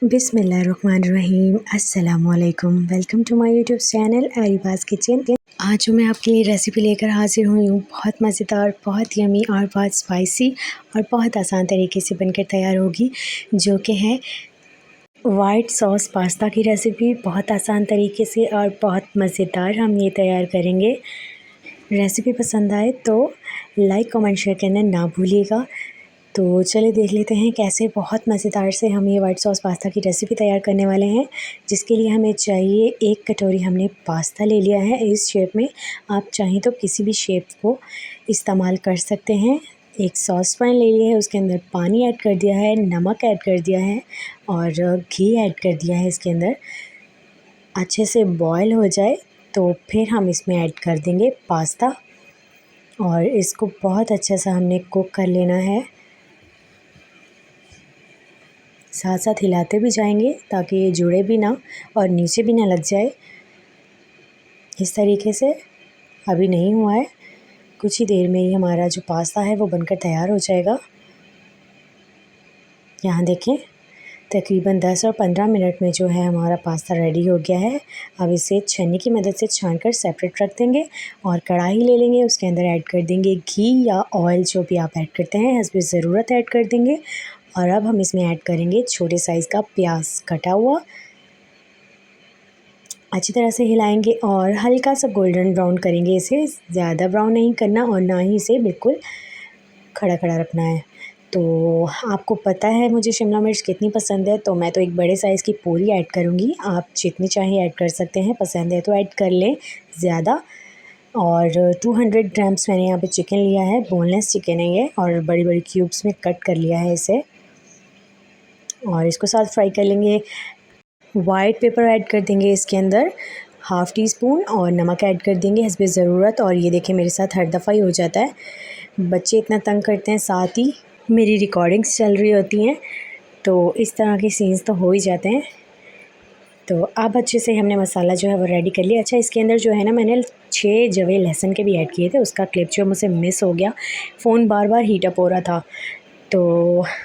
बिस्मिल्लाहिर्रहमानिर्रहीम। अस्सलामुअलैकुम। Welcome to my YouTube channel Areeba's kitchen. आज मैं आपके लिए रेसिपी लेकर हाजिर हुई हूँ। बहुत मज़ेदार, बहुत यमी और बहुत स्पाइसी और बहुत आसान तरीके से बनकर तैयार होगी, जो कि है वाइट सॉस पास्ता की रेसिपी। बहुत आसान तरीके से और बहुत मज़ेदार हम ये तैयार करेंगे। रेसिपी पसंद आए तो लाइक कमेंट शेयर करना ना भूलिएगा। तो चलिए देख लेते हैं कैसे बहुत मज़ेदार से हम ये वाइट सॉस पास्ता की रेसिपी तैयार करने वाले हैं। जिसके लिए हमें चाहिए 1 कटोरी हमने पास्ता ले लिया है इस शेप में। आप चाहें तो किसी भी शेप को इस्तेमाल कर सकते हैं। एक सॉस पैन ले लिया है, उसके अंदर पानी ऐड कर दिया है, नमक ऐड कर दिया है और घी ऐड कर दिया है। इसके अंदर अच्छे से बॉयल हो जाए तो फिर हम इसमें ऐड कर देंगे पास्ता और इसको बहुत अच्छे से हमने कुक कर लेना है। साथ साथ हिलाते भी जाएंगे ताकि ये जुड़े भी ना और नीचे भी ना लग जाए। इस तरीके से अभी नहीं हुआ है, कुछ ही देर में ही हमारा जो पास्ता है वो बनकर तैयार हो जाएगा। यहाँ देखें, तकरीबन 10 और 15 मिनट में जो है हमारा पास्ता रेडी हो गया है। अब इसे छन्नी की मदद से छानकर सेपरेट रख देंगे और कढ़ाई ले लेंगे। उसके अंदर ऐड कर देंगे घी या ऑयल, जो भी आप ऐड करते हैं, हस्बे ज़रूरत ऐड कर देंगे। और अब हम इसमें ऐड करेंगे छोटे साइज़ का प्याज कटा हुआ। अच्छी तरह से हिलाएंगे और हल्का सा गोल्डन ब्राउन करेंगे। इसे ज़्यादा ब्राउन नहीं करना और ना ही इसे बिल्कुल खड़ा खड़ा रखना है। तो आपको पता है मुझे शिमला मिर्च कितनी पसंद है, तो मैं तो एक बड़े साइज़ की पूरी ऐड करूँगी। आप जितनी चाहें ऐड कर सकते हैं, पसंद है तो ऐड कर लें ज़्यादा। और 200 ग्राम्स मैंने यहाँ पे चिकन लिया है, बोनलेस चिकन है ये, और बड़ी बड़ी क्यूब्स में कट कर लिया है इसे। और इसको साथ फ्राई कर लेंगे। वाइट पेपर ऐड कर देंगे इसके अंदर, हाफ़ टी स्पून, और नमक ऐड कर देंगे हस्बे ज़रूरत। और ये देखिए मेरे साथ हर दफ़ा ही हो जाता है, बच्चे इतना तंग करते हैं, साथ ही मेरी रिकॉर्डिंग्स चल रही होती हैं, तो इस तरह के सीन्स तो हो ही जाते हैं। तो अब अच्छे से हमने मसाला जो है वो रेडी कर लिया। अच्छा, इसके अंदर जो है ना, मैंने 6 जवे लहसुन के भी ऐड किए थे, उसका क्लिप जो मुझसे मिस हो गया, फ़ोन बार बार हीट अप हो रहा था, तो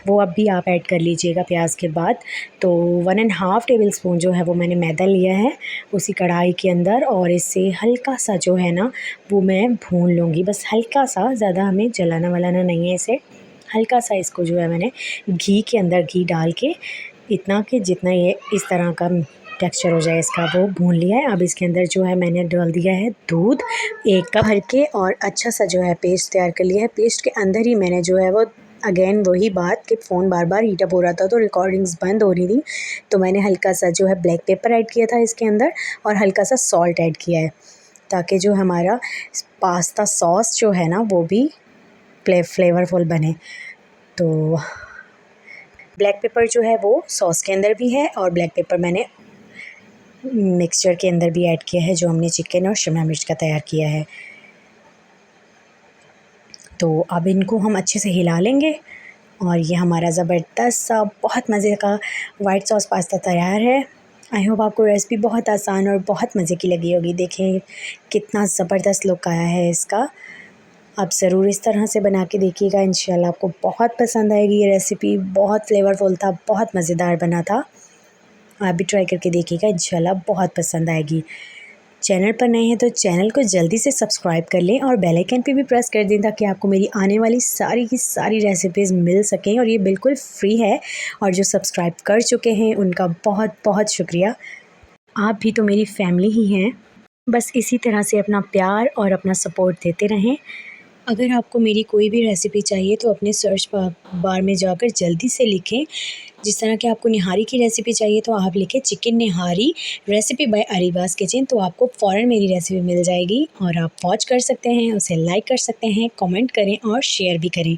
वो अब भी आप ऐड कर लीजिएगा प्याज के बाद। तो 1.5 टेबल स्पून जो है वो मैंने मैदा लिया है उसी कढ़ाई के अंदर, और इससे हल्का सा जो है ना वो मैं भून लूँगी, बस हल्का सा, ज़्यादा हमें जलाना वलाना नहीं है इसे। हल्का सा इसको जो है मैंने घी के अंदर घी डाल के, इतना कि जितना ये इस तरह का टेक्सचर हो जाए इसका, वो भून लिया है। अब इसके अंदर जो है मैंने डाल दिया है दूध 1 कप भर के, और अच्छा सा जो है पेस्ट तैयार कर लिया है। पेस्ट के अंदर ही मैंने जो है वो, अगेन वही बात कि फ़ोन बार बार हीट अप हो रहा था तो रिकॉर्डिंग्स बंद हो रही थी, तो मैंने हल्का सा जो है ब्लैक पेपर ऐड किया था इसके अंदर, और हल्का सा सॉल्ट ऐड किया है, ताकि जो हमारा पास्ता सॉस जो है ना वो भी फ्लेवरफुल बने। तो ब्लैक पेपर जो है वो सॉस के अंदर भी है, और ब्लैक पेपर मैंने मिक्सचर के अंदर भी ऐड किया है, जो हमने चिकन और शिमला मिर्च का तैयार किया है। तो अब इनको हम अच्छे से हिला लेंगे और ये हमारा ज़बरदस्त सा बहुत मज़े का वाइट सॉस पास्ता तैयार है। आई होप आपको रेसिपी बहुत आसान और बहुत मज़े की लगी होगी। देखें कितना ज़बरदस्त लुक आया है इसका। आप ज़रूर इस तरह से बना के देखिएगा, इंशाल्लाह आपको बहुत पसंद आएगी ये रेसिपी। बहुत फ्लेवरफुल था, बहुत मज़ेदार बना था। आप भी ट्राई करके देखिएगा, इंशाल्लाह बहुत पसंद आएगी। चैनल पर नए हैं तो चैनल को जल्दी से सब्सक्राइब कर लें और बेल आइकन पे भी प्रेस कर दें, ताकि आपको मेरी आने वाली सारी की सारी रेसिपीज़ मिल सकें। और ये बिल्कुल फ्री है, और जो सब्सक्राइब कर चुके हैं उनका बहुत बहुत शुक्रिया। आप भी तो मेरी फैमिली ही हैं। बस इसी तरह से अपना प्यार और अपना सपोर्ट देते रहें। अगर आपको मेरी कोई भी रेसिपी चाहिए तो अपने सर्च बार में जाकर जल्दी से लिखें। जिस तरह कि आपको निहारी की रेसिपी चाहिए तो आप लिखें चिकन निहारी रेसिपी बाय अरीबाज़ किचन, तो आपको फ़ौरन मेरी रेसिपी मिल जाएगी और आप वॉच कर सकते हैं, उसे लाइक कर सकते हैं, कमेंट करें और शेयर भी करें।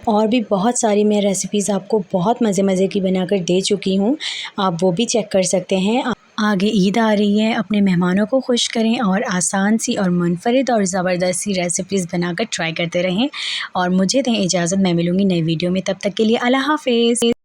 और भी बहुत सारी मैं रेसिपीज़ आपको बहुत मज़े की बनाकर दे चुकी हूँ, आप वो भी चेक कर सकते हैं। आगे ईद आ रही है, अपने मेहमानों को खुश करें और आसान सी और मुनफरिद और ज़बरदस्त सी रेसिपीज़ बनाकर ट्राई करते रहें। और मुझे दें इजाज़त, मैं मिलूँगी नई वीडियो में, तब तक के लिए अल्लाह हाफ़िज़।